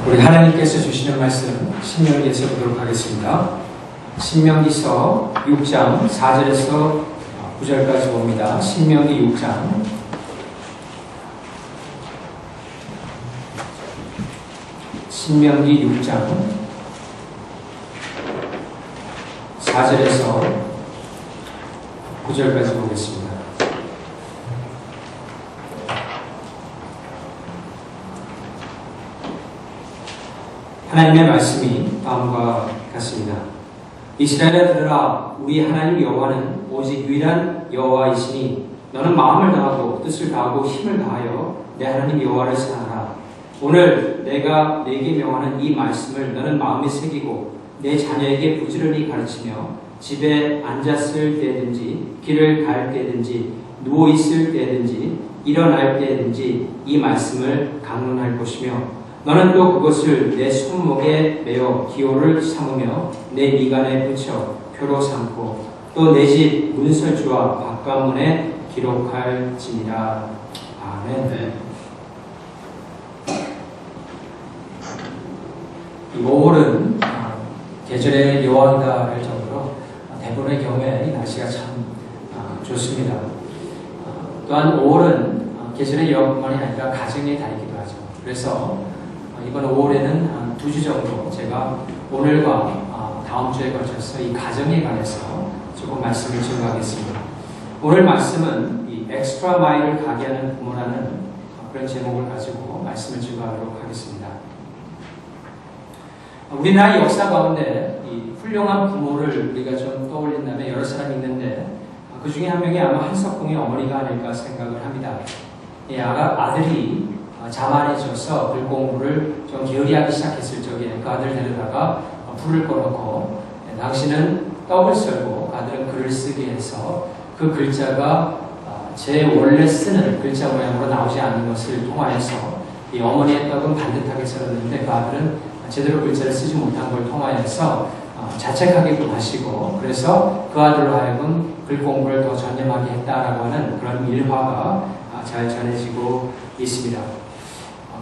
우리 하나님께서 주시는 말씀 신명기에서 보도록 하겠습니다. 신명기서 6장 4절에서 9절까지 봅니다. 신명기 6장 4절에서 9절까지 보겠습니다. 하나님의 말씀이 다음과 같습니다. 이스라엘아 들으라. 우리 하나님 여호와는 오직 유일한 여호와이시니 너는 마음을 다하고 뜻을 다하고 힘을 다하여 내 하나님 여호와를 사랑하라. 오늘 내가 네게 명하는 이 말씀을 너는 마음에 새기고 내 자녀에게 부지런히 가르치며 집에 앉았을 때든지 길을 갈 때든지 누워있을 때든지 일어날 때든지 이 말씀을 강론할 것이며 너는 또 그것을 내 손목에 매어 기호를 삼으며 내 미간에 붙여 표로 삼고 또 내 집 문설주와 바깥문에 기록할지니라. 아멘. 이 5월은 계절의 여왕이다를 정도로 대부분의 경우에 이 날씨가 참 좋습니다. 또한 5월은 계절의 여왕뿐만이 아니라 가정의 달이기도 하죠. 그래서 이번 5월에는 2주 정도 제가 오늘과 다음 주에 걸쳐서 이 가정에 관해서 조금 말씀을 증거하겠습니다. 오늘 말씀은 이 엑스트라 마일을 가게 하는 부모라는 그런 제목을 가지고 말씀을 증거하도록 하겠습니다. 우리나라 역사 가운데 이 훌륭한 부모를 우리가 좀 떠올린다면 여러 사람이 있는데 그 중에 한 명이 아마 한석봉의 어머니가 아닐까 생각을 합니다. 이 아들이 자만해져서 글 공부를 좀 게으리하기 시작했을 적에 그 아들 데려다가 불을 꺼놓고 당신은 떡을 썰고 그 아들은 글을 쓰게 해서 그 글자가 제 원래 쓰는 글자 모양으로 나오지 않는 것을 통하여서 이 어머니의 떡은 반듯하게 썰었는데 그 아들은 제대로 글자를 쓰지 못한 걸 통하여서 자책하기도 하시고 그래서 그 아들로 하여금 글 공부를 더 전념하게 했다라고 하는 그런 일화가 잘 전해지고 있습니다.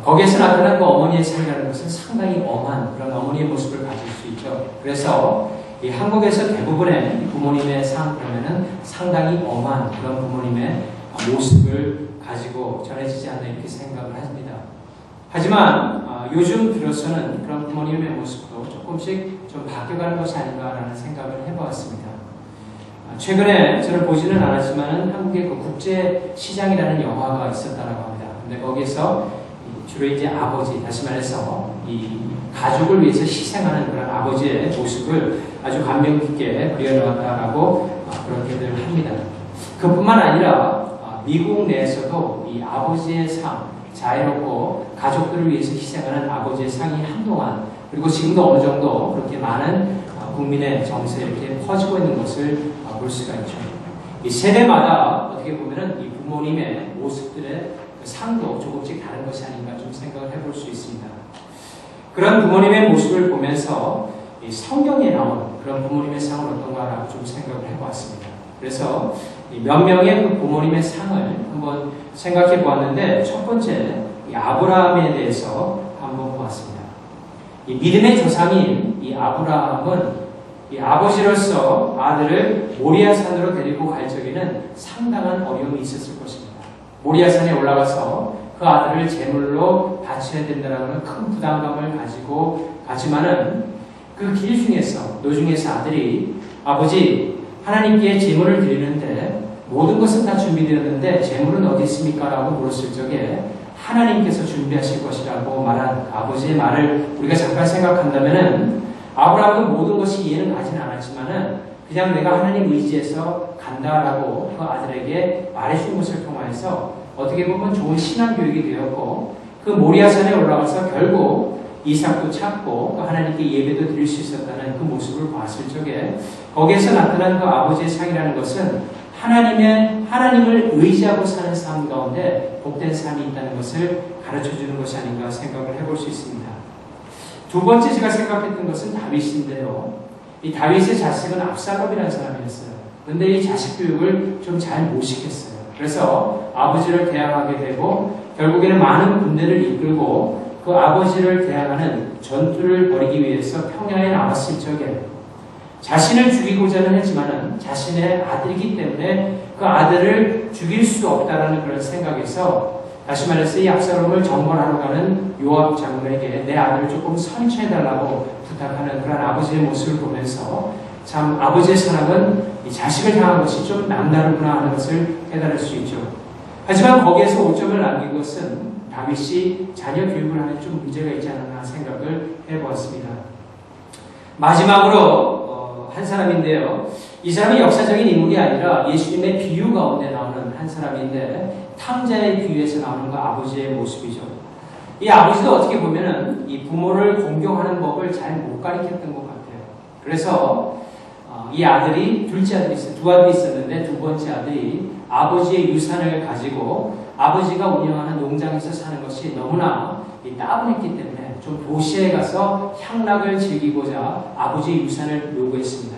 거기에서 나타난 그 어머니의 삶이라는 것은 상당히 엄한 그런 어머니의 모습을 가질 수 있죠. 그래서 이 한국에서 대부분의 부모님의 삶 그러면은 상당히 엄한 그런 부모님의 모습을 가지고 전해지지 않나 이렇게 생각을 합니다. 하지만 요즘 들어서는 그런 부모님의 모습도 조금씩 좀 바뀌어가는 것이 아닌가라는 생각을 해보았습니다. 최근에 저는 보지는 않았지만 한국의 그 국제시장이라는 영화가 있었다고 합니다. 근데 거기서 주로 이제 아버지, 다시 말해서 이 가족을 위해서 희생하는 그런 아버지의 모습을 아주 감명 깊게 그려놓았다라고 그렇게들 합니다. 그뿐만 아니라 미국 내에서도 이 아버지의 삶, 자애롭고 가족들을 위해서 희생하는 아버지의 상이 한동안 그리고 지금도 어느 정도 그렇게 많은 국민의 정서에 이렇게 퍼지고 있는 것을 볼 수가 있죠. 이 세대마다 어떻게 보면은 이 부모님의 모습들의 상도 조금씩 다른 것이 아닌가 좀 생각을 해볼 수 있습니다. 그런 부모님의 모습을 보면서 이 성경에 나온 그런 부모님의 상은 어떤가라고 좀 생각을 해보았습니다. 그래서 몇 명의 그 부모님의 상을 한번 생각해 보았는데 첫 번째 이 아브라함에 대해서 한번 보았습니다. 이 믿음의 조상인 이 아브라함은 이 아버지로서 아들을 모리아산으로 데리고 갈 적에는 상당한 어려움이 있었을 것입니다. 모리아산에 올라가서 그 아들을 제물로 바쳐야 된다는 큰 부담감을 가지고 가지만은 그 길 중에서 노중에서 아들이 아버지 하나님께 제물을 드리는데 모든 것은 다 준비되었는데 제물은 어디 있습니까? 라고 물었을 적에 하나님께서 준비하실 것이라고 말한 아버지의 말을 우리가 잠깐 생각한다면은 아브라함은 모든 것이 이해는 가진 않았지만은 그냥 내가 하나님 의지해서 간다라고 그 아들에게 말해준 것을 통해서 어떻게 보면 좋은 신앙 교육이 되었고 그 모리아산에 올라가서 결국 이삭도 찾고 하나님께 예배도 드릴 수 있었다는 그 모습을 봤을 적에 거기에서 나타난 그 아버지의 상이라는 것은 하나님을 의지하고 사는 삶 가운데 복된 삶이 있다는 것을 가르쳐주는 것이 아닌가 생각을 해볼 수 있습니다. 두 번째 제가 생각했던 것은 다윗인데요. 이 다윗의 자식은 압살롬이라는 사람이었어요. 그런데 이 자식 교육을 좀 잘 못 시켰어요. 그래서 아버지를 대항하게 되고 결국에는 많은 군대를 이끌고 그 아버지를 대항하는 전투를 벌이기 위해서 평야에 나왔을 적에 자신을 죽이고자는 했지만은 자신의 아들이기 때문에 그 아들을 죽일 수 없다라는 그런 생각에서 다시 말해서 이 압살롬을 정벌하러 가는 요압 장군에게 내 아들을 조금 선처해달라고 부탁하는 그런 아버지의 모습을 보면서 참 아버지의 사랑은 이 자식을 향한 것이 좀 남다르구나 하는 것을 깨달을 수 있죠. 하지만 거기에서 오점을 남긴 것은 다윗이 자녀 교육을 하는 좀 문제가 있지 않나 생각을 해보았습니다. 마지막으로 한 사람인데요. 이 사람은 역사적인 인물이 아니라 예수님의 비유 가운데 나오는 한 사람인데 탕자의 비유에서 나오는 그 아버지의 모습이죠. 이 아버지도 어떻게 보면은 이 부모를 공경하는 법을 잘 못 가르쳤던 것 같아요. 그래서 이 아들이 둘째 아들이 있어요. 두 아들이 있었는데 두 번째 아들이 아버지의 유산을 가지고 아버지가 운영하는 농장에서 사는 것이 너무나 따분했기 때문에 좀 도시에 가서 향락을 즐기고자 아버지의 유산을 요구했습니다.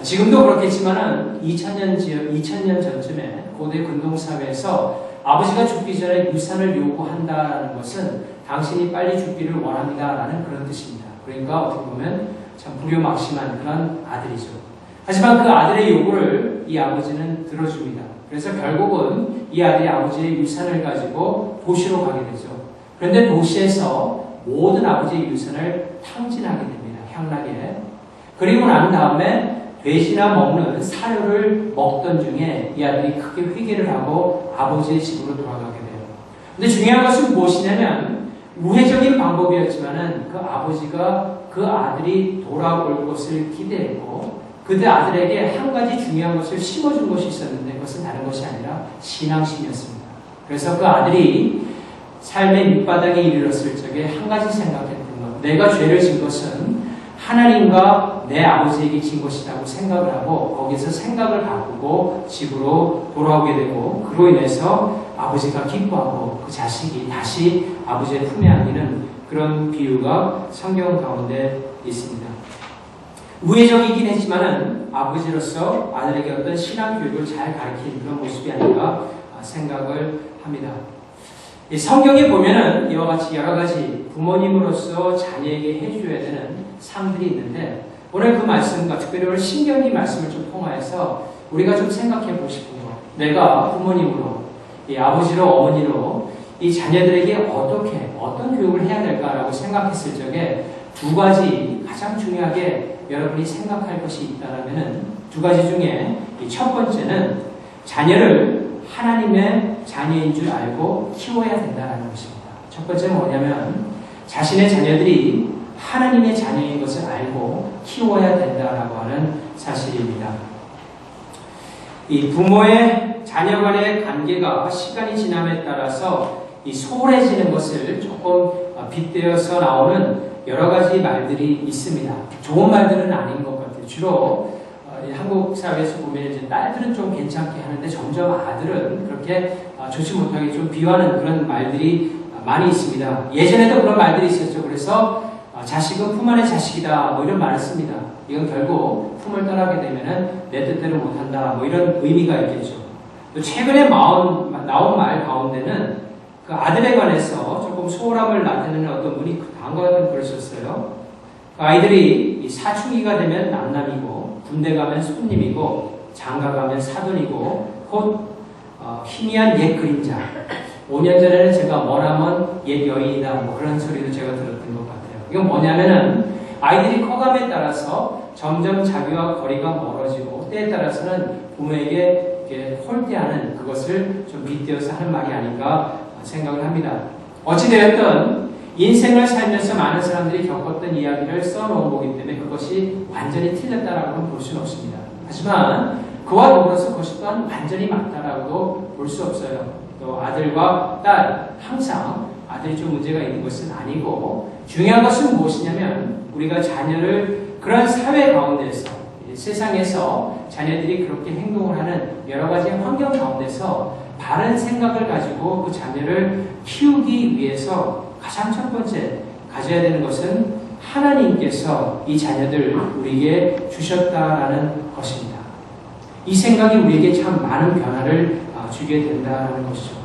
지금도 그렇겠지만은 2000년 전쯤에 고대 근동사회에서 아버지가 죽기 전에 유산을 요구한다라는 것은 당신이 빨리 죽기를 원합니다라는 그런 뜻입니다. 그러니까 어떻게 보면 참 불효막심한 그런 아들이죠. 하지만 그 아들의 요구를 이 아버지는 들어줍니다. 그래서 결국은 이 아들이 아버지의 유산을 가지고 도시로 가게 되죠. 그런데 도시에서 모든 아버지의 유산을 탕진하게 됩니다. 향락에. 그리고 난 다음에 돼지나 먹는 사료를 먹던 중에 이 아들이 크게 회개를 하고 아버지의 집으로 돌아가게 돼요. 근데 중요한 것은 무엇이냐면 우회적인 방법이었지만은 그 아버지가 그 아들이 돌아올 것을 기대했고 그때 아들에게 한 가지 중요한 것을 심어준 것이 있었는데 그것은 다른 것이 아니라 신앙심이었습니다. 그래서 그 아들이 삶의 밑바닥에 이르렀을 적에 한 가지 생각했던 것, 내가 죄를 진 것은 하나님과 내 아버지에게 진 것이라고 생각을 하고 거기서 생각을 바꾸고 집으로 돌아오게 되고 그로 인해서 아버지가 기뻐하고 그 자식이 다시 아버지의 품에 안기는 그런 비유가 성경 가운데 있습니다. 우회적이긴 했지만은 아버지로서 아들에게 어떤 신앙 교육을 잘 가르친 그런 모습이 아닌가 생각을 합니다. 이 성경에 보면은 이와 같이 여러 가지 부모님으로서 자녀에게 해줘야 되는 삶들이 있는데 오늘 그 말씀과 특별히 오늘 신명기 말씀을 좀 통하여서 우리가 좀 생각해 보고 싶은 것, 내가 부모님으로 이 아버지로 어머니로 이 자녀들에게 어떤 교육을 해야 될까라고 생각했을 적에 두 가지 가장 중요하게 여러분이 생각할 것이 있다라면은 두 가지 중에 첫 번째는 자녀를 하나님의 자녀인 줄 알고 키워야 된다는 것입니다. 첫 번째는 뭐냐면 자신의 자녀들이 하나님의 자녀인 것을 알고 키워야 된다라고 하는 사실입니다. 이 부모의 자녀 간의 관계가 시간이 지남에 따라서 이 소홀해지는 것을 조금 빗대어서 나오는 여러 가지 말들이 있습니다. 좋은 말들은 아닌 것 같아요. 주로 한국 사회에서 보면 이제 딸들은 좀 괜찮게 하는데 점점 아들은 그렇게 좋지 못하게 좀 비하하는 그런 말들이 많이 있습니다. 예전에도 그런 말들이 있었죠. 그래서 자식은 품 안의 자식이다 뭐 이런 말을 씁니다. 이건 결국 품을 떠나게 되면은 내 뜻대로 못한다 뭐 이런 의미가 있겠죠. 또 최근에 나온 말 가운데는 그 아들에 관해서 조금 소홀함을 나타내는 어떤 분이 다음과 같은 글을 썼어요. 아이들이 사춘기가 되면 남남이고 군대 가면 손님이고 장가 가면 사돈이고 곧 희미한 옛 그림자. 5년 전에는 제가 머나먼 옛 여인이다 뭐 그런 소리도 제가 들었던 것 같아요. 이건 뭐냐면은 아이들이 커감에 따라서 점점 자기와 거리가 멀어지고 때에 따라서는 부모에게 이렇게 홀대하는 그것을 좀 빗대어서 하는 말이 아닌가 생각을 합니다. 어찌되었든 인생을 살면서 많은 사람들이 겪었던 이야기를 써놓은 거기 때문에 그것이 완전히 틀렸다라고는 볼 수는 없습니다. 하지만 그와 더불어서 그것이 또한 완전히 맞다라고도 볼 수 없어요. 또 아들과 딸 항상 아들이 좀 문제가 있는 것은 아니고 중요한 것은 무엇이냐면 우리가 자녀를 그런 사회 가운데서 세상에서 자녀들이 그렇게 행동을 하는 여러 가지 환경 가운데서 바른 생각을 가지고 그 자녀를 키우기 위해서 가장 첫 번째 가져야 되는 것은 하나님께서 이 자녀들 우리에게 주셨다라는 것입니다. 이 생각이 우리에게 참 많은 변화를 주게 된다는 것이죠.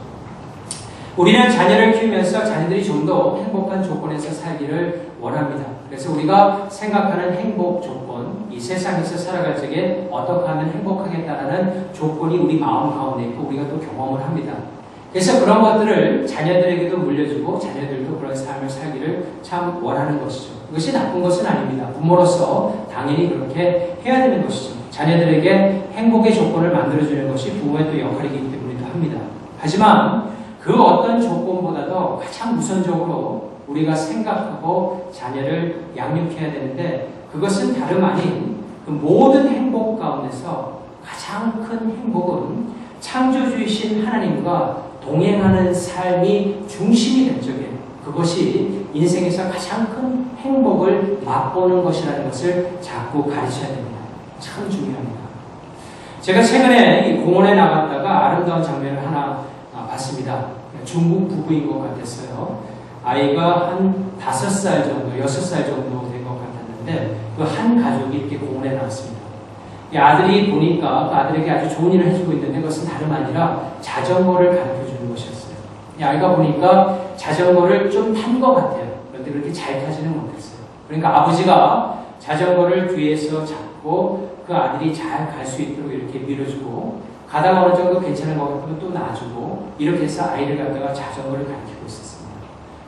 우리는 자녀를 키우면서 자녀들이 좀 더 행복한 조건에서 살기를 원합니다. 그래서 우리가 생각하는 행복 조건, 이 세상에서 살아갈 적에 어떻게 하면 행복하겠다라는 조건이 우리 마음 가운데 있고 우리가 또 경험을 합니다. 그래서 그런 것들을 자녀들에게도 물려주고 자녀들도 그런 삶을 살기를 참 원하는 것이죠. 이것이 나쁜 것은 아닙니다. 부모로서 당연히 그렇게 해야 되는 것이죠. 자녀들에게 행복의 조건을 만들어주는 것이 부모의 또 역할이기 때문이기도 합니다. 하지만 그 어떤 조건보다도 가장 우선적으로 우리가 생각하고 자녀를 양육해야 되는데 그것은 다름 아닌 그 모든 행복 가운데서 가장 큰 행복은 창조주이신 하나님과 동행하는 삶이 중심이 될 적에 그것이 인생에서 가장 큰 행복을 맛보는 것이라는 것을 자꾸 가르쳐야 됩니다. 참 중요합니다. 제가 최근에 이 공원에 나갔다가 아름다운 장면을 하나 봤습니다. 중국 부부인 것 같았어요. 아이가 한 5살 정도, 6살 정도 된 것 같았는데 그 한 가족이 이렇게 공원에 나왔습니다. 이 아들이 보니까 그 아들에게 아주 좋은 일을 해주고 있는데 그것은 다름 아니라 자전거를 가르쳐주는 것이었어요. 이 아이가 보니까 자전거를 좀 탄 것 같아요. 그런데 그렇게 잘 타지는 못했어요. 그러니까 아버지가 자전거를 뒤에서 잡고 그 아들이 잘 갈 수 있도록 이렇게 밀어주고 가다가 어느 정도 괜찮은 것 같으면 또 놔주고 이렇게 해서 아이를 갖다가 자전거를 가르치고 있었습니다.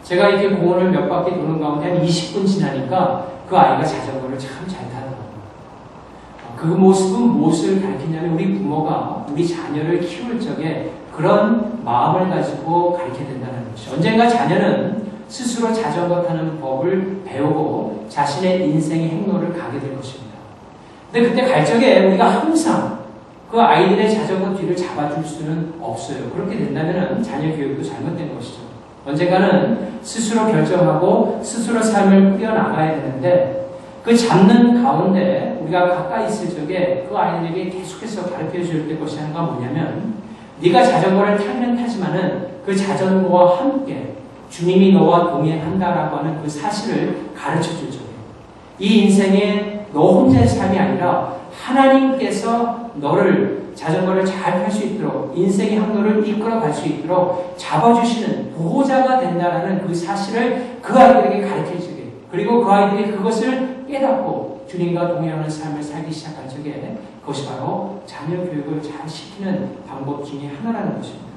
제가 이렇게 공원을 몇 바퀴 도는 가운데 한 20분 지나니까 그 아이가 자전거를 참 잘 타더라고요. 그 모습은 무엇을 가르치냐면 우리 부모가 우리 자녀를 키울 적에 그런 마음을 가지고 가르쳐야 된다는 것이죠. 언젠가 자녀는 스스로 자전거 타는 법을 배우고 자신의 인생의 행로를 가게 될 것입니다. 근데 그때 갈 적에 우리가 항상 그 아이들의 자전거 뒤를 잡아줄 수는 없어요. 그렇게 된다면 자녀 교육도 잘못된 것이죠. 언젠가는 스스로 결정하고 스스로 삶을 꾸려나가야 되는데 그 잡는 가운데 우리가 가까이 있을 적에 그 아이들에게 계속해서 가르쳐줄 때 것이 하나가 뭐냐면 네가 자전거를 타기는 타지만은 그 자전거와 함께 주님이 너와 동행한다라고 하는 그 사실을 가르쳐줄 적에 이 인생에 너 혼자의 삶이 아니라 하나님께서 너를 자전거를 잘 탈 수 있도록 인생의 항로를 이끌어갈 수 있도록 잡아주시는 보호자가 된다는 그 사실을 그 아이들에게 가르쳐주게 그리고 그 아이들이 그것을 깨닫고 주님과 동행하는 삶을 살기 시작할 적에 그것이 바로 자녀 교육을 잘 시키는 방법 중에 하나라는 것입니다.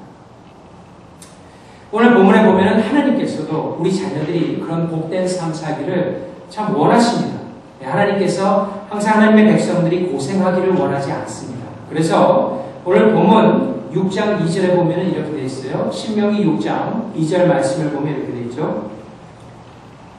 오늘 본문에 보면 하나님께서도 우리 자녀들이 그런 복된 삶 살기를 참 원하십니다. 하나님께서 항상 하나님의 백성들이 고생하기를 원하지 않습니다. 그래서 오늘 본문 6장 2절에 보면 이렇게 되어 있어요. 신명기 6장 2절 말씀을 보면 이렇게 되어 있죠.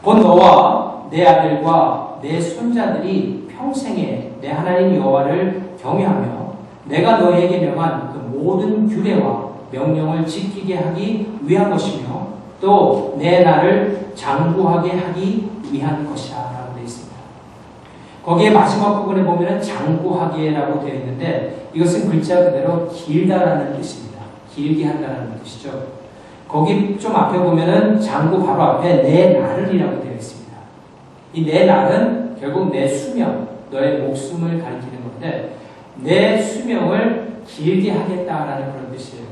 곧 너와 내 아들과 내 손자들이 평생에 내 하나님 여호와를 경외하며 내가 너에게 명한 그 모든 규례와 명령을 지키게 하기 위한 것이며 또 내 나를 장구하게 하기 위한 것이라 라고 되어 있습니다. 거기에 마지막 부분에 보면 장구하기라고 되어 있는데 이것은 글자 그대로 길다라는 뜻입니다. 길게 한다는 뜻이죠. 거기 좀 앞에 보면은 장구 바로 앞에 내 날을이라고 되어 있습니다. 이 내 날은 결국 내 수명, 너의 목숨을 가리키는 건데 내 수명을 길게 하겠다라는 그런 뜻이에요.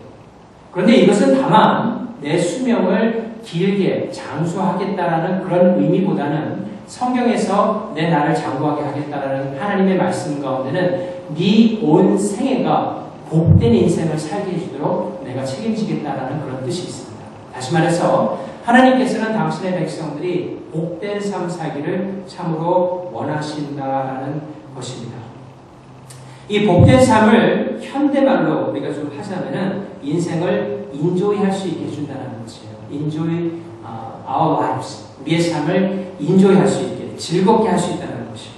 그런데 이것은 다만 내 수명을 길게 장수하겠다라는 그런 의미보다는 성경에서 내 나를 장구하게 하겠다라는 하나님의 말씀 가운데는 네 온 생애가 복된 인생을 살게 해주도록 내가 책임지겠다라는 그런 뜻이 있습니다. 다시 말해서 하나님께서는 당신의 백성들이 복된 삶 살기를 참으로 원하신다라는 것입니다. 이 복된 삶을 현대말로 우리가 좀 하자면은 인생을 인조이할 수 있게 해준다는 것이에요. Enjoy our lives. 우리의 삶을 인조이할 수 있게, 즐겁게 할 수 있다는 것이에요.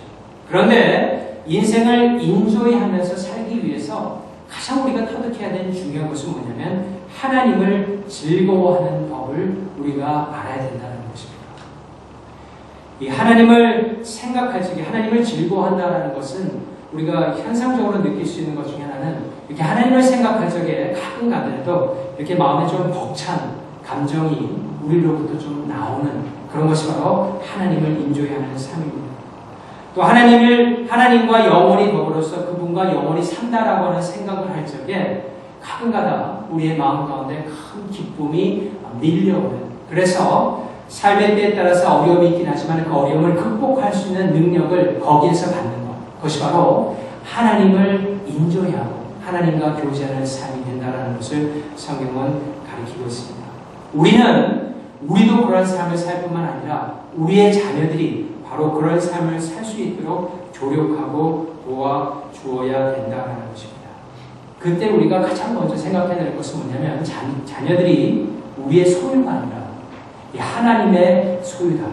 그런데 인생을 인조이하면서 살기 위해서 가장 우리가 터득해야 되는 중요한 것은 뭐냐면 하나님을 즐거워하는 법을 우리가 알아야 된다는 것입니다. 이 하나님을 생각할 적에 하나님을 즐거워한다는 것은 우리가 현상적으로 느낄 수 있는 것 중에 하나는 이렇게 하나님을 생각할 적에 가끔 가더라도 이렇게 마음에 좀 벅찬 감정이 우리로부터 좀 나오는 그런 것이 바로 하나님을 인조해하는 삶입니다. 또 하나님과 영원히 더불어서 그분과 영원히 산다라고 하는 생각을 할 적에 가끔가다 우리의 마음 가운데 큰 기쁨이 밀려오는, 그래서 삶의 때에 따라서 어려움이 있긴 하지만 그 어려움을 극복할 수 있는 능력을 거기에서 받는 것, 그것이 바로 하나님을 인조하고 하나님과 교제하는 삶이 된다는 것을 성경은 가리키고 있습니다. 우리도 그런 삶을 살 뿐만 아니라 우리의 자녀들이 바로 그런 삶을 살 수 있도록 조력하고 도와주어야 된다는 것입니다. 그때 우리가 가장 먼저 생각해야 될 것은 뭐냐면 자녀들이 우리의 소유가 아니라 하나님의 소유다.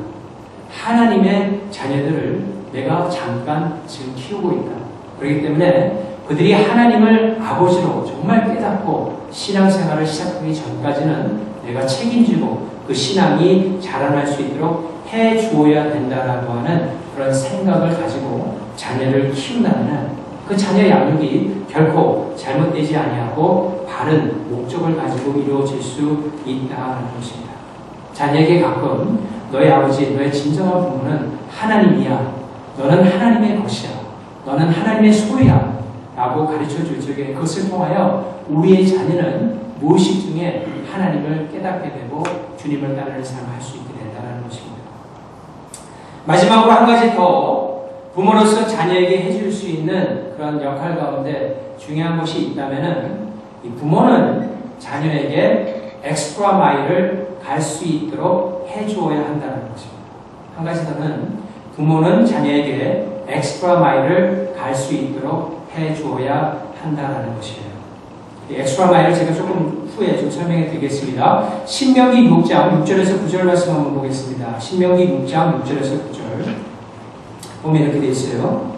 하나님의 자녀들을 내가 잠깐 지금 키우고 있다. 그렇기 때문에 그들이 하나님을 아버지로 정말 깨닫고 신앙생활을 시작하기 전까지는 내가 책임지고 그 신앙이 자라날 수 있도록 해주어야 된다라고 하는 그런 생각을 가지고 자녀를 키운다면 그 자녀 양육이 결코 잘못되지 아니하고 바른 목적을 가지고 이루어질 수 있다는 것입니다. 자녀에게 가끔 너의 아버지, 너의 진정한 부모는 하나님이야. 너는 하나님의 것이야. 너는 하나님의 소유야. 라고 가르쳐 줄 적에 그것을 통하여 우리의 자녀는 무의식 중에 하나님을 깨닫게 되고 주님을 따르는 삶을 할 수 있게 된다는 것입니다. 마지막으로 한 가지 더 부모로서 자녀에게 해줄 수 있는 그런 역할 가운데 중요한 것이 있다면은 이 부모는 자녀에게 엑스트라 마일을 갈 수 있도록 해주어야 한다는 것입니다. 한 가지 더는 부모는 자녀에게 엑스트라 마일을 갈 수 있도록 해주어야 한다는 것이에요. 이 엑스트라 마일을 제가 조금 후에 좀 설명해 드리겠습니다. 신명기 6장 6절에서 9절 말씀 한번 보겠습니다. 신명기 6장 6절에서 9절 보면 이렇게 되어 있어요.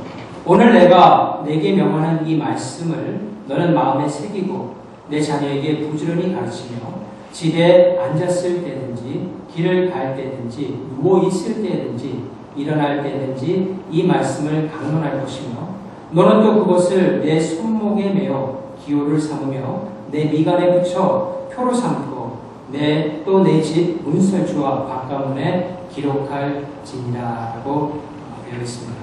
오늘 내가 내게 명하는 이 말씀을 너는 마음에 새기고 내 자녀에게 부지런히 가르치며 집에 앉았을 때든지 길을 갈 때든지 누워 있을 때든지 일어날 때든지 이 말씀을 강론할 것이며 너는 또 그것을 내 손목에 매어 기호를 삼으며 내 미간에 붙여 표로 삼고 또 내 집 문설주와 바깥문에 기록할지니라 라고 되어 있습니다.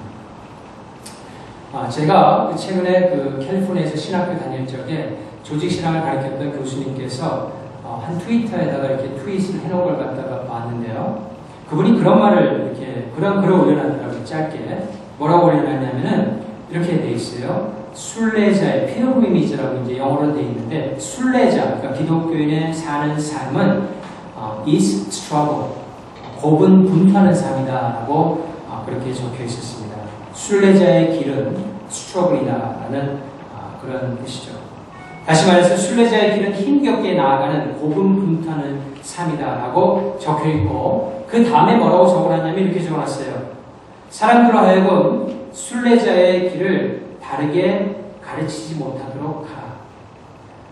제가 최근에 캘리포니아에서 신학교 다닐 적에 조직신앙을 가르쳤던 교수님께서 한 트위터에다가 이렇게 트윗을 해놓은 걸 갖다가 봤는데요. 그분이 그런 말을 그런 글을 올려놨더라고요. 짧게. 뭐라고 올려놨냐면은 이렇게 돼 있어요. 순례자의 필그리미지라고 이제 영어로 돼 있는데 순례자, 그러니까 기독교인의 사는 삶은 is struggle, 고분분투하는 삶이다라고 그렇게 적혀 있었습니다. 순례자의 길은 struggle이다라는 그런 뜻이죠. 다시 말해서 순례자의 길은 힘겹게 나아가는 고분분투하는 삶이다라고 적혀 있고 그 다음에 뭐라고 적어놨냐면 이렇게 적어놨어요. 사람들로 하여금 순례자의 길을 다르게 가르치지 못하도록 하라.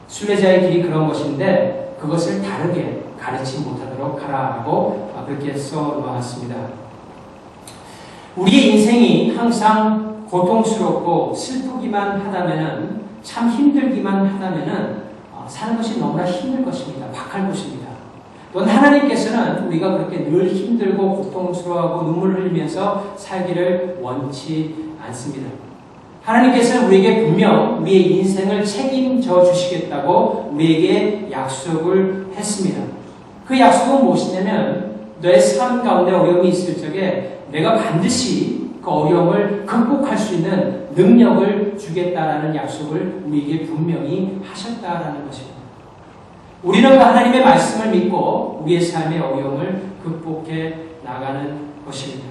순례자의 길이 그런 것인데 그것을 다르게 가르치지 못하도록 하라라고 그렇게 써놓았습니다. 우리의 인생이 항상 고통스럽고 슬프기만 하다면은 참 힘들기만 하다면은 사는 것이 너무나 힘들 것입니다. 박할 것입니다. 또한 하나님께서는 우리가 그렇게 늘 힘들고 고통스러워하고 눈물을 흘리면서 살기를 원치 않습니다. 하나님께서는 우리에게 분명 우리의 인생을 책임져 주시겠다고 우리에게 약속을 했습니다. 그 약속은 무엇이냐면 너의 삶 가운데 어려움이 있을 적에 내가 반드시 그 어려움을 극복할 수 있는 능력을 주겠다라는 약속을 우리에게 분명히 하셨다라는 것입니다. 우리는 그 하나님의 말씀을 믿고 우리의 삶의 어려움을 극복해 나가는 것입니다.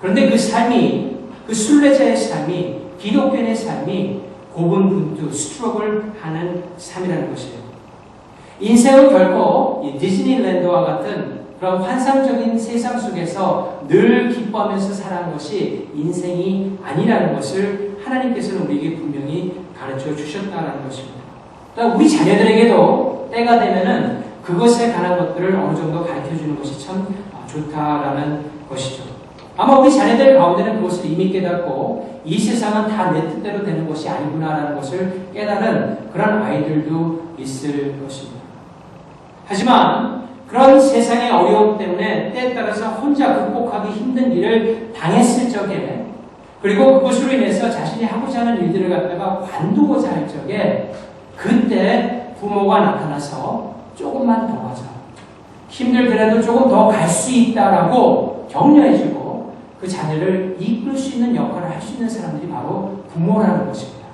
그런데 그 삶이, 그 순례자의 삶이, 기독교인의 삶이 고분분투, 스트러글 하는 삶이라는 것이에요. 인생은 결코 이 디즈니랜드와 같은 그런 환상적인 세상 속에서 늘 기뻐하면서 살아가는 것이 인생이 아니라는 것을 하나님께서는 우리에게 분명히 가르쳐 주셨다는 것입니다. 그러니까 우리 자녀들에게도 때가 되면은 그것에 관한 것들을 어느 정도 가르쳐 주는 것이 참 좋다라는 것이죠. 아마 우리 자녀들 가운데는 그것을 이미 깨닫고 이 세상은 다 내 뜻대로 되는 것이 아니구나라는 것을 깨달은 그런 아이들도 있을 것입니다. 하지만 그런 세상의 어려움 때문에 때에 따라서 혼자 극복하기 힘든 일을 당했을 적에 그리고 그것으로 인해서 자신이 하고자 하는 일들을 갖다가 관두고자 할 적에 그때 부모가 나타나서 조금만 더 가자. 힘들더라도 조금 더 갈 수 있다라고 격려해주고 그 자녀를 이끌 수 있는 역할을 할 수 있는 사람들이 바로 부모라는 것입니다.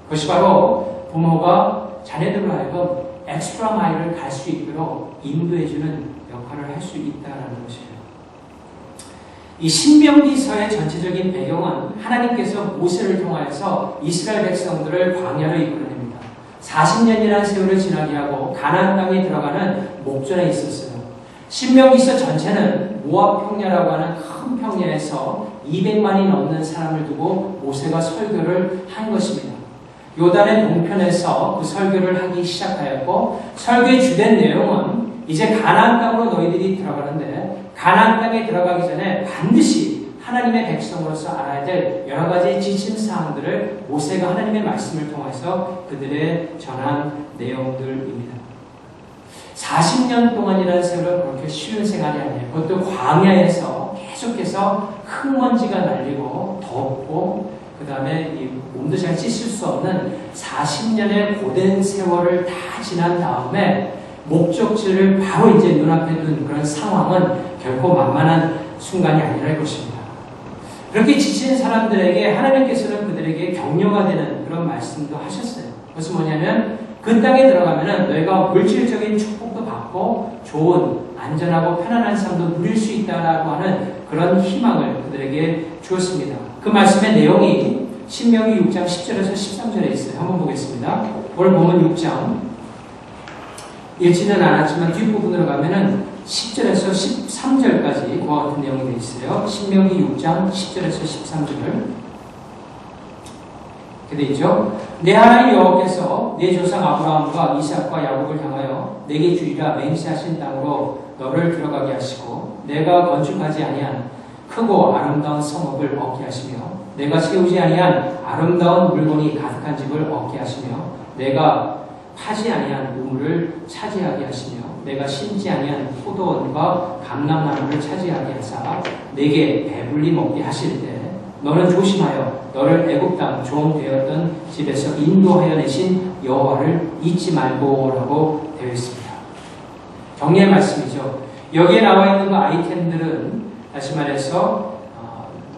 그것이 바로 부모가 자녀들로 하여금 엑스트라 마일을 갈 수 있도록 인도해주는 역할을 할 수 있다는 것이에요. 이 신명기서의 전체적인 배경은 하나님께서 모세를 통하여서 이스라엘 백성들을 광야로 이끌어냅니다. 40년이라는 세월을 지나게 하고 가나안 땅에 들어가는 목전에 있었어요. 신명기서 전체는 모압 평야라고 하는 큰 평야에서 200만이 넘는 사람을 두고 모세가 설교를 한 것입니다. 요단의 동편에서 그 설교를 하기 시작하였고 설교의 주된 내용은 이제 가나안 땅으로 너희들이 들어가는데 가나안 땅에 들어가기 전에 반드시 하나님의 백성으로서 알아야 될 여러 가지 지침사항들을 모세가 하나님의 말씀을 통해서 그들의 전한 내용들입니다. 40년 동안이라는 세월은 그렇게 쉬운 생활이 아니에요. 그것도 광야에서 계속해서 흙먼지가 날리고 덥고 그 다음에 몸도 잘 씻을 수 없는 40년의 고된 세월을 다 지난 다음에 목적지를 바로 이제 눈앞에 둔 그런 상황은 결코 만만한 순간이 아니랄 것입니다. 그렇게 지친 사람들에게 하나님께서는 그들에게 격려가 되는 그런 말씀도 하셨어요. 그것은 뭐냐면 그 땅에 들어가면은 너희가 물질적인 축복도 받고 좋은 안전하고 편안한 삶도 누릴 수 있다라고 하는 그런 희망을 그들에게 주었습니다. 그 말씀의 내용이 신명기 6장 10절에서 13절에 있어요. 한번 보겠습니다. 오늘 보면 6장 읽지는 않았지만 뒷부분으로 가면은 10절에서 13절까지 그와 같은 내용이 되어 있어요. 신명기 6장 10절에서 13절 이렇게 되어 있죠. 내 하나님 여호와께서 내 조상 아브라함과 이삭과 야곱을 향하여 내게 주리라 맹세하신 땅으로 너를 들어가게 하시고 내가 건축하지 아니한 크고 아름다운 성읍을 얻게 하시며 내가 세우지 아니한 아름다운 물건이 가득한 집을 얻게 하시며 내가 파지 아니한 우물을 차지하게 하시며 내가 심지 아니한 포도원과 감람나무를 차지하게 하사 내게 배불리 먹게 하실 때 너는 조심하여 너를 애굽 땅 종 되었던 집에서 인도하여 내신 여호와를 잊지 말고라고 되어 있습니다. 격려의 말씀이죠. 여기에 나와 있는 그 아이템들은 다시 말해서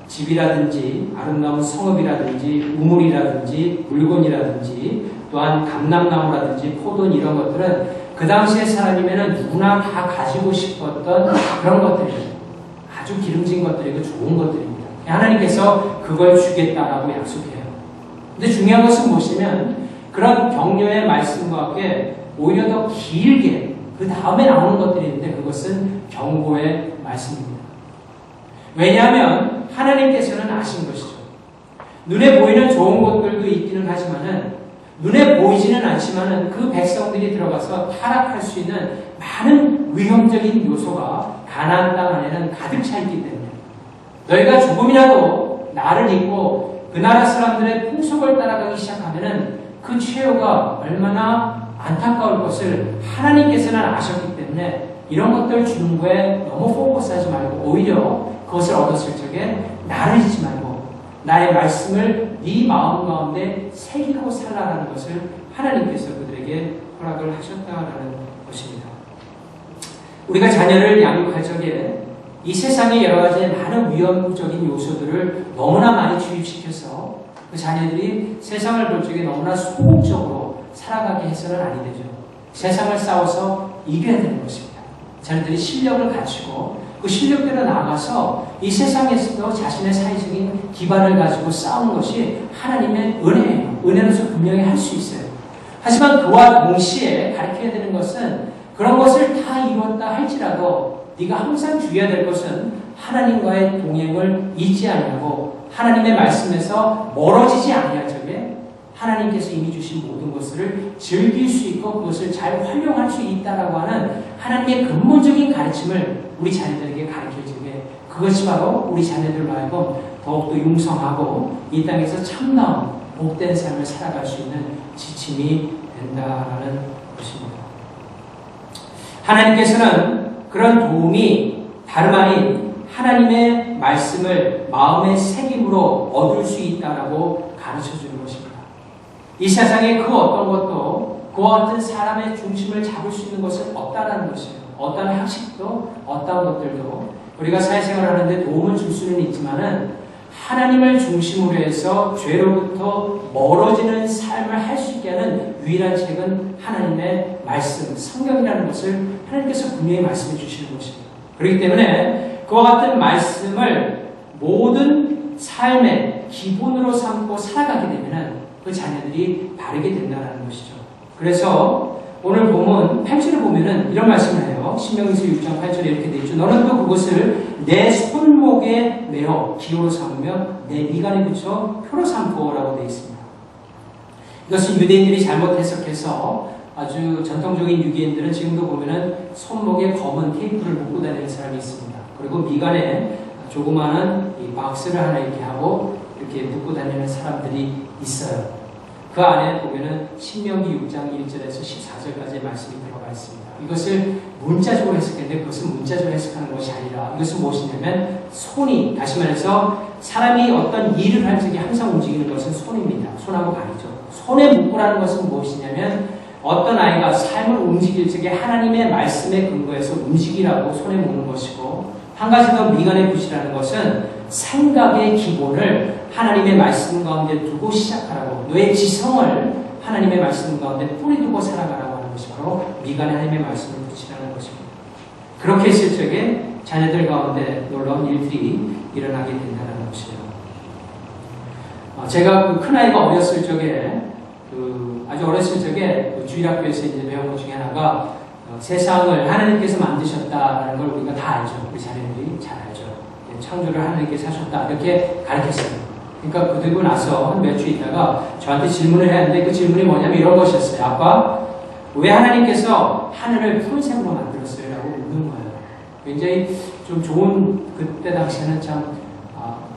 집이라든지 아름다운 성읍이라든지 우물이라든지 물건이라든지 또한 감람나무라든지 포도원 이런 것들은 그 당시의 사람이면 누구나 다 가지고 싶었던 그런 것들이에요. 아주 기름진 것들이고 좋은 것들입니다. 하나님께서 그걸 주겠다라고 약속해요. 근데 중요한 것은 보시면 그런 격려의 말씀과 함께 오히려 더 길게 그 다음에 나오는 것들이 있는데 그것은 경고의 말씀입니다. 왜냐하면 하나님께서는 아신 것이죠. 눈에 보이는 좋은 것들도 있기는 하지만은 눈에 보이지는 않지만은 그 백성들이 들어가서 타락할 수 있는 많은 위험적인 요소가 가나안 땅 안에는 가득 차 있기 때문에 너희가 조금이라도 나를 잊고 그 나라 사람들의 풍속을 따라가기 시작하면은 그 최후가 얼마나 안타까울 것을 하나님께서는 아셨기 때문에 이런 것들 주는 거에 너무 포커스하지 말고 오히려 그것을 얻었을 적에 나를 잊지 말고 나의 말씀을 네 마음 가운데 새기고 살라라는 것을 하나님께서 그들에게 허락을 하셨다라는 것입니다. 우리가 자녀를 양육할 적에 이 세상의 여러 가지 많은 위험적인 요소들을 너무나 많이 주입시켜서 그 자녀들이 세상을 볼 적에 너무나 소극적으로 살아가게 해서는 아니 되죠. 세상을 싸워서 이겨야 되는 것입니다. 자녀들이 실력을 갖추고 그 실력대로 나아가서 이 세상에서도 자신의 사회적인 기반을 가지고 싸우는 것이 하나님의 은혜예요. 은혜로서 분명히 할 수 있어요. 하지만 그와 동시에 가르쳐야 되는 것은 그런 것을 다 이뤘다 할지라도 네가 항상 주의해야 될 것은 하나님과의 동행을 잊지 아니하고 하나님의 말씀에서 멀어지지 아니할 적에 하나님께서 이미 주신 모든 것을 즐길 수 있고 그것을 잘 활용할 수 있다라고 하는 하나님의 근본적인 가르침을 우리 자녀들에게 가르칠 적에 그것이 바로 우리 자녀들로 하여금 더욱더 융성하고 이 땅에서 참다운 복된 삶을 살아갈 수 있는 지침이 된다라는 것입니다. 하나님께서는 그런 도움이 다름 아닌 하나님의 말씀을 마음의 새김으로 얻을 수 있다라고 가르쳐주는 것입니다. 이 세상에 그 어떤 것도 그와 같은 사람의 중심을 잡을 수 있는 것은 없다라는 것이에요. 어떤 학식도 어떤 것들도 우리가 사회생활을 하는데 도움을 줄 수는 있지만은 하나님을 중심으로 해서 죄로부터 멀어지는 삶을 할 수 있게 하는 유일한 책은 하나님의 말씀, 성경이라는 것을 하나님께서 분명히 말씀해 주시는 것입니다. 그렇기 때문에 그와 같은 말씀을 모든 삶의 기본으로 삼고 살아가게 되면 그 자녀들이 바르게 된다는 것이죠. 그래서 오늘 본문 8절을 보면은 이런 말씀을 해요. 신명기서 6장 8절에 이렇게 되어 있죠. 너는 또 그것을 내 손목에 매어 기호로 삼으며 내 미간에 붙여 표로 삼고라고 되어 있습니다. 이것은 유대인들이 잘못 해석해서 아주 전통적인 유대인들은 지금도 보면은 손목에 검은 테이프를 묶고 다니는 사람이 있습니다. 그리고 미간에 조그마한 이 박스를 하나 이렇게 하고 이렇게 묶고 다니는 사람들이 있어요. 그 안에 보면은 신명기 6장 1절에서 14절까지의 말씀이 들어가 있습니다. 이것을 문자적으로 해석했는데 그것은 문자적으로 해석하는 것이 아니라 이것은 무엇이냐면 손이, 다시 말해서 사람이 어떤 일을 할 적에 항상 움직이는 것은 손입니다. 손하고 발이죠. 손에 묶으라는 것은 무엇이냐면 어떤 아이가 삶을 움직일 적에 하나님의 말씀에 근거해서 움직이라고 손에 묶는 것이고, 한 가지 더 미간에 붙이라는 것은 생각의 기본을 하나님의 말씀 가운데 두고 시작하라고, 너의 지성을 하나님의 말씀 가운데 뿌리두고 살아가라고 하는 것이 바로 미간에 하나님의 말씀을 붙이라는 것입니다. 그렇게 했을 적에 자녀들 가운데 놀라운 일들이 일어나게 된다는 것이에요. 제가 그 큰아이가 어렸을 적에 아주 어렸을 적에 주일학교에서 이제 배운 것 중에 하나가 세상을 하나님께서 만드셨다라는 걸 우리가 다 알죠. 우리 자녀들이 잘 알죠. 창조를 하나님께서 하셨다 이렇게 가르쳤어요. 그러니까 그러고 나서 한 몇 주 있다가 저한테 질문을 했는데 그 질문이 뭐냐면 이런 것이었어요. 아빠, 왜 하나님께서 하늘을 푸른색으로 만들었어요? 라고 묻는 거예요. 굉장히 좀 좋은, 그때 당시에는 참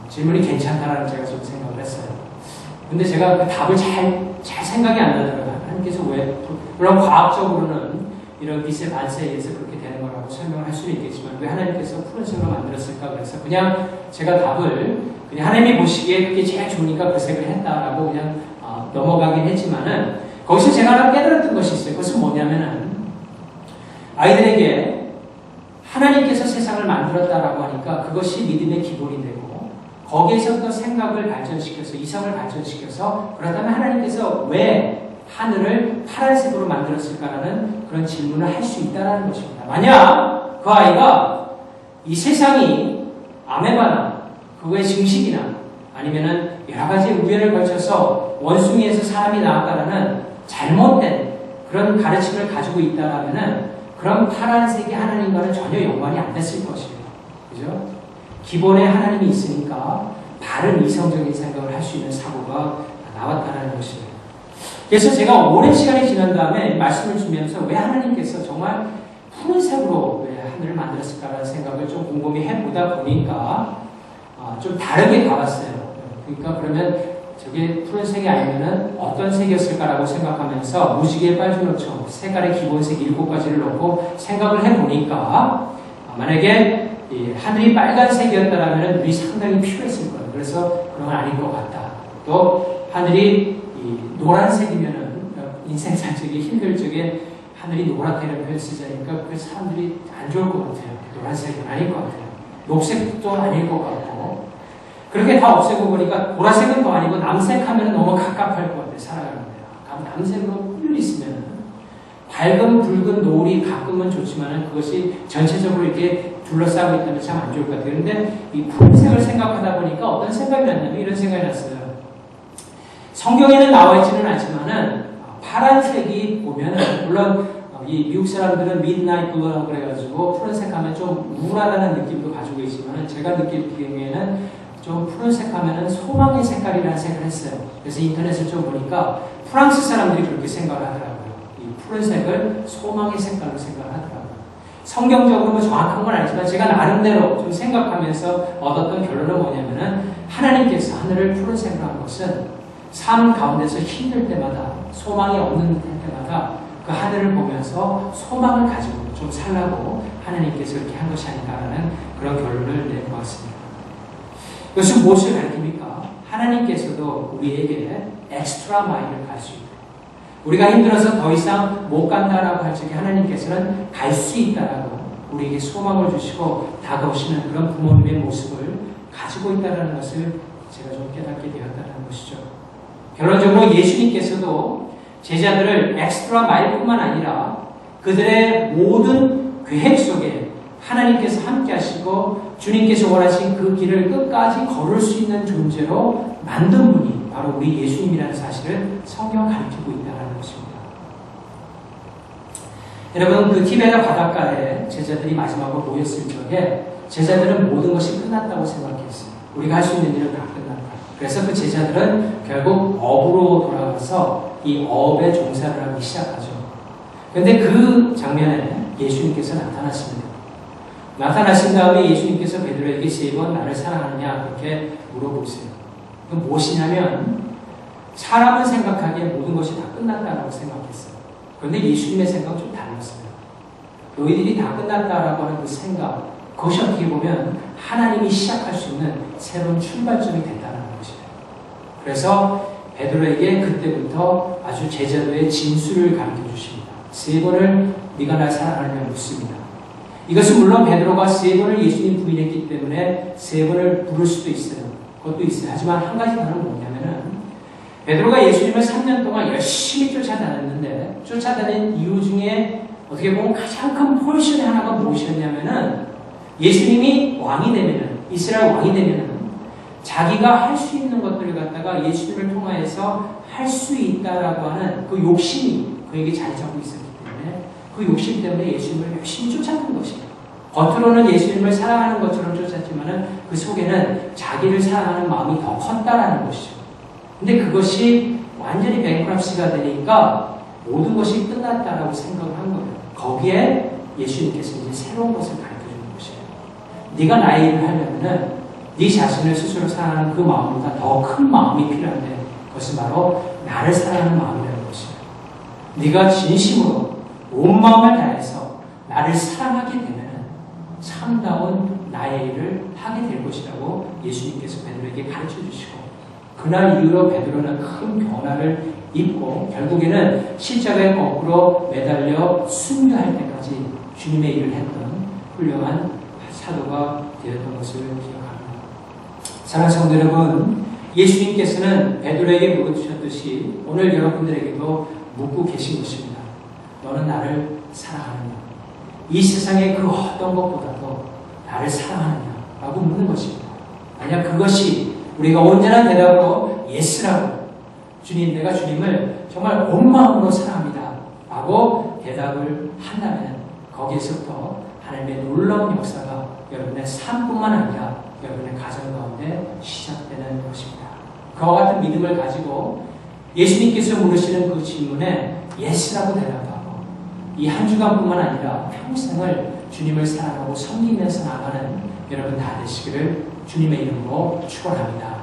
질문이 괜찮다라는 제가 좀 생각을 했어요. 근데 제가 그 답을 잘 생각이 안 나더라고요. 하나님께서 왜, 물론 과학적으로는 이런 빛의 반사에 의해서 그렇게 되는 거라고 설명을 할 수는 있겠지만 왜 하나님께서 푸른색으로 만들었을까? 그래서 그냥 제가 답을 그냥 하나님이 보시기에 그게 제일 좋으니까 그 색을 했다라고 그냥 넘어가긴 했지만은 거기서 제가 하나 깨달았던 것이 있어요. 그것은 뭐냐면은 아이들에게 하나님께서 세상을 만들었다라고 하니까 그것이 믿음의 기본이 되고 거기에서부터 생각을 발전시켜서 이성을 발전시켜서 그렇다면 하나님께서 왜 하늘을 파란색으로 만들었을까라는 그런 질문을 할 수 있다는 것입니다. 만약 그 아이가 이 세상이 아메바나 그거의 증식이나 아니면은 여러 가지 우연을 거쳐서 원숭이에서 사람이 나왔다라는 잘못된 그런 가르침을 가지고 있다라면은 그런 파란색이 하나님과는 전혀 연관이 안 됐을 것이에요. 그죠? 기본에 하나님이 있으니까 바른 이성적인 생각을 할 수 있는 사고가 나왔다는 것이에요. 그래서 제가 오랜 시간이 지난 다음에 말씀을 주면서 왜 하나님께서 정말 푸른색으로 왜 하늘을 만들었을까라는 생각을 좀 곰곰이 해보다 보니까 좀 다르게 가봤어요. 그러니까 그러면 저게 푸른색이 아니면은 어떤 색이었을까라고 생각하면서 무지개에 빠진 것처럼 색깔의 기본색 7가지를 넣고 생각을 해보니까 만약에 이 하늘이 빨간색이었다라면 우리 상당히 필요했을 거예요. 그래서 그런 건 아닐 것 같다. 또 하늘이 노란색이면은 인생 살 적에 힘들 적에 하늘이 노랗게라는 표현 쓰자니까 그 사람들이 안 좋을 것 같아요. 노란색은 아닐 것 같아요. 녹색도 아닐 것 같고 그렇게 다 없애고 보니까 보라색은 더 아니고 남색하면 너무 갑갑할 것 같아요. 살아가는 데요. 남색으로 뿔 있으면 밝은 붉은 노을이 가끔은 좋지만 그것이 전체적으로 이렇게 둘러싸고 있다면 참 안 좋을 것 같아요. 그런데 이 푸른색을 생각하다 보니까 어떤 생각이 났냐면 이런 생각이 났어요. 성경에는 나와 있지는 않지만은 파란색이 보면은 물론 이 미국 사람들은 midnight blue라고 그래가지고 푸른색 하면 좀 우울하다는 느낌도 가지고 있지만은 제가 느끼기에는 좀 푸른색 하면은 소망의 색깔이라는 생각을 했어요. 그래서 인터넷을 좀 보니까 프랑스 사람들이 그렇게 생각을 하더라고요. 이 푸른색을 소망의 색깔로 생각을 하더라고요. 성경적으로 뭐 정확한 건 아니지만 제가 나름대로 좀 생각하면서 얻었던 결론은 뭐냐면은 하나님께서 하늘을 푸른색으로 한 것은 삶 가운데서 힘들 때마다 소망이 없는 때마다 그 하늘을 보면서 소망을 가지고 좀 살라고 하나님께서 이렇게 한 것이 아닌가라는 그런 결론을 낸 것 같습니다. 이것은 무엇을 가리킵니까? 하나님께서도 우리에게 엑스트라 마일을 갈 수 있고 우리가 힘들어서 더 이상 못 간다라고 할 적에 하나님께서는 갈 수 있다라고 우리에게 소망을 주시고 다가오시는 그런 부모님의 모습을 가지고 있다는 것을 제가 좀 깨닫게 되었다는 것이죠. 결론적으로 예수님께서도 제자들을 엑스트라 마일뿐만 아니라 그들의 모든 계획 속에 하나님께서 함께 하시고 주님께서 원하신 그 길을 끝까지 걸을 수 있는 존재로 만든 분이 바로 우리 예수님이라는 사실을 성경은 가르치고 있다는 것입니다. 여러분, 그 티베트 바닷가에 제자들이 마지막으로 모였을 적에 제자들은 모든 것이 끝났다고 생각했어요. 우리가 할 수 있는 일은 다 끝났다. 그래서 그 제자들은 결국 업으로 돌아가서 이 업에 종사를 하기 시작하죠. 그런데 그 장면에 예수님께서 나타나십니다. 나타나신 다음에 예수님께서 베드로에게 3번 나를 사랑하느냐 그렇게 물어보세요. 그건 무엇이냐면 사람은 생각하기에 모든 것이 다 끝났다고 생각했어요. 그런데 예수님의 생각은 좀 달랐어요. 너희들이 다 끝났다라고 하는 그 생각, 그것이 어떻게 보면 하나님이 시작할 수 있는 새로운 출발점이 됐다는 것이에요. 그래서 베드로에게 그때부터 아주 제자도의 진수를 가르쳐 주십니다. 3번을 네가 날 사랑하느냐 묻습니다. 이것은 물론 베드로가 3번을 예수님 부인했기 때문에 3번을 부를 수도 있어요. 그것도 있어요. 하지만 한 가지 다른 뭐냐면은 베드로가 예수님을 3년 동안 열심히 쫓아다녔는데 쫓아다닌 이유 중에 어떻게 보면 가장 큰 포지션의 하나가 무엇이었냐면은 예수님이 왕이 되면은 이스라엘 왕이 되면은 자기가 할 수 있는 것들을 갖다가 예수님을 통하여서 할 수 있다라고 하는 그 욕심이 그에게 자리 잡고 있었기 때문에 그 욕심 때문에 예수님을 열심히 쫓았던 것이에요. 겉으로는 예수님을 사랑하는 것처럼 쫓았지만은 그 속에는 자기를 사랑하는 마음이 더 컸다라는 것이죠. 근데 그것이 완전히 뱅크럽시가 되니까 모든 것이 끝났다라고 생각을 한 거예요. 거기에 예수님께서 이제 새로운 것을 가르쳐 주는 것이에요. 네가 나의 일을 하려면은 네 자신을 스스로 사랑하는 그 마음보다 더 큰 마음이 필요한데 그것은 바로 나를 사랑하는 마음이라는 것이에요. 네가 진심으로 온 마음을 다해서 나를 사랑하게 되면 참다운 나의 일을 하게 될 것이라고 예수님께서 베드로에게 가르쳐 주시고 그날 이후로 베드로는 큰 변화를 입고 결국에는 십자가에 거꾸로 매달려 순교할 때까지 주님의 일을 했던 훌륭한 사도가 되었던 것을 기억합니다. 사랑하는 성도 여러분, 예수님께서는 베드로에게 물어주셨듯이 오늘 여러분들에게도 묻고 계신 것입니다. 너는 나를 사랑하느냐? 이 세상의 그 어떤 것보다도 나를 사랑하느냐? 라고 묻는 것입니다. 만약 그것이 우리가 온전한 대답으로 예스라고 주님, 내가 주님을 정말 온 마음으로 사랑합니다. 라고 대답을 한다면 거기에서부터 하나님의 놀라운 역사가 여러분의 삶뿐만 아니라 여러분의 가정 가운데 시작되는 것입니다. 그와 같은 믿음을 가지고 예수님께서 물으시는 그 질문에 예스라고 대답하고 이 한 주간뿐만 아니라 평생을 주님을 사랑하고 섬기면서 나가는 여러분 다 되시기를 주님의 이름으로 축원합니다.